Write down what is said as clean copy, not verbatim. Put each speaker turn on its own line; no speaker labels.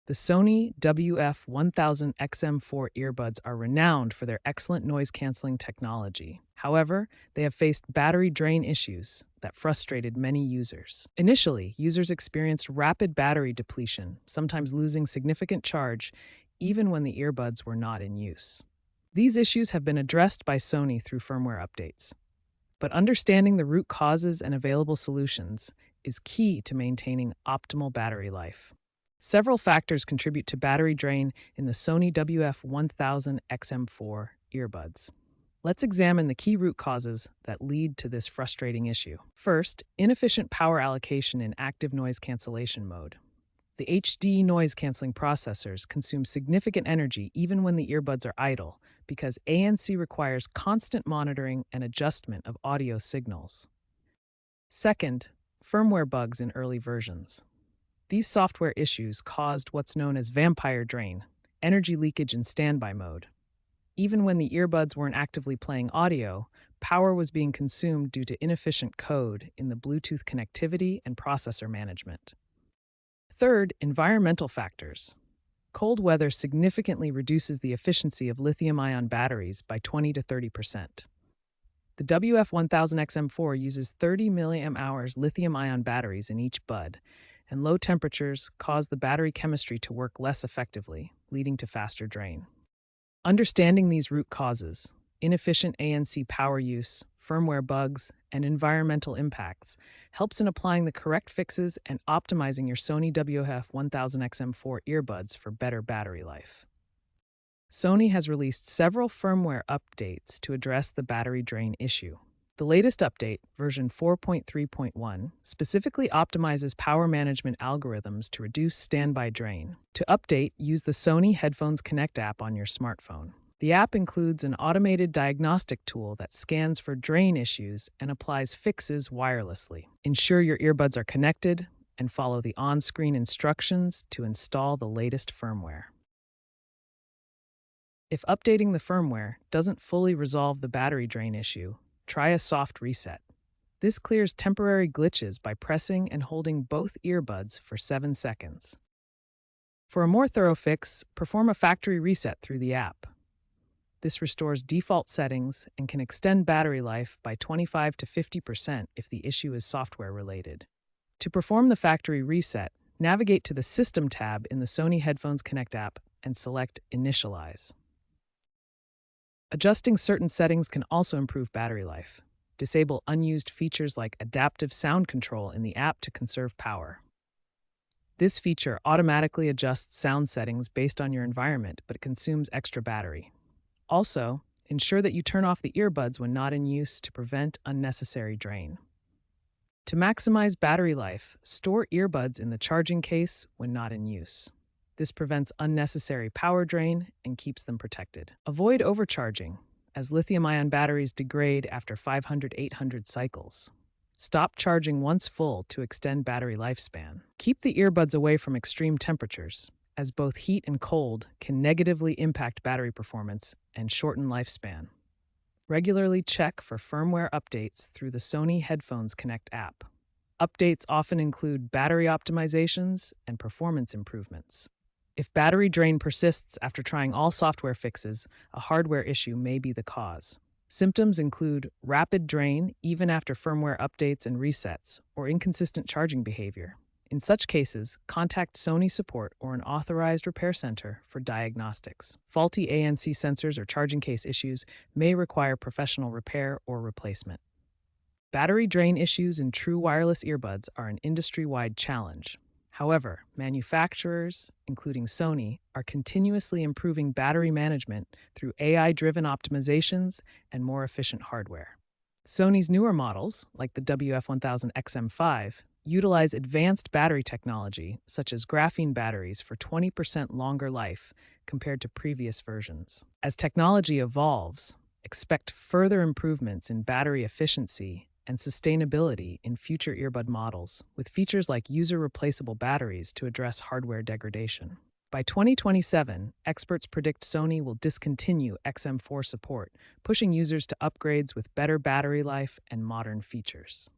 The Sony WF-1000 XM4 earbuds are renowned for their excellent noise-canceling technology. However, they have faced battery drain issues that frustrated many users. Initially, users experienced rapid battery depletion, sometimes losing significant charge even when the earbuds were not in use. These issues have been addressed by Sony through firmware updates. But understanding the root causes and available solutions is key to maintaining optimal battery life. Several factors contribute to battery drain in the Sony WF-1000 XM4 earbuds. Let's examine the key root causes that lead to this frustrating issue. First, inefficient power allocation in active noise cancellation mode. The HD noise canceling processors consume significant energy even when the earbuds are idle because ANC requires constant monitoring and adjustment of audio signals. Second, firmware bugs in early versions. These software issues caused what's known as vampire drain, energy leakage in standby mode. Even when the earbuds weren't actively playing audio, power was being consumed due to inefficient code in the Bluetooth connectivity and processor management. Third, environmental factors. Cold weather significantly reduces the efficiency of lithium-ion batteries by 20 to 30%. The WF-1000 XM4 uses 30 mAh lithium-ion batteries in each bud, and low temperatures cause the battery chemistry to work less effectively, leading to faster drain. Understanding these root causes, inefficient ANC power use, firmware bugs, and environmental impacts helps in applying the correct fixes and optimizing your Sony WF-1000 XM4 earbuds for better battery life. Sony has released several firmware updates to address the battery drain issue. The latest update, version 4.3.1, specifically optimizes power management algorithms to reduce standby drain. To update, use the Sony Headphones Connect app on your smartphone. The app includes an automated diagnostic tool that scans for drain issues and applies fixes wirelessly. Ensure your earbuds are connected and follow the on-screen instructions to install the latest firmware. If updating the firmware doesn't fully resolve the battery drain issue, try a soft reset. This clears temporary glitches by pressing and holding both earbuds for 7 seconds. For a more thorough fix, perform a factory reset through the app. This restores default settings and can extend battery life by 25 to 50% if the issue is software related. To perform the factory reset, navigate to the System tab in the Sony Headphones Connect app and select Initialize. Adjusting certain settings can also improve battery life. Disable unused features like adaptive sound control in the app to conserve power. This feature automatically adjusts sound settings based on your environment, but it consumes extra battery. Also, ensure that you turn off the earbuds when not in use to prevent unnecessary drain. To maximize battery life, store earbuds in the charging case when not in use. This prevents unnecessary power drain and keeps them protected. Avoid overcharging, as lithium-ion batteries degrade after 500-800 cycles. Stop charging once full to extend battery lifespan. Keep the earbuds away from extreme temperatures, as both heat and cold can negatively impact battery performance and shorten lifespan. Regularly check for firmware updates through the Sony Headphones Connect app. Updates often include battery optimizations and performance improvements. If battery drain persists after trying all software fixes, a hardware issue may be the cause. Symptoms include rapid drain even after firmware updates and resets, or inconsistent charging behavior. In such cases, contact Sony support or an authorized repair center for diagnostics. Faulty ANC sensors or charging case issues may require professional repair or replacement. Battery drain issues in true wireless earbuds are an industry-wide challenge. However, manufacturers, including Sony, are continuously improving battery management through AI-driven optimizations and more efficient hardware. Sony's newer models, like the WF-1000 XM5, utilize advanced battery technology, such as graphene batteries, for 20% longer life compared to previous versions. As technology evolves, expect further improvements in battery efficiency and sustainability in future earbud models, with features like user-replaceable batteries to address hardware degradation. By 2027, experts predict Sony will discontinue XM4 support, pushing users to upgrades with better battery life and modern features.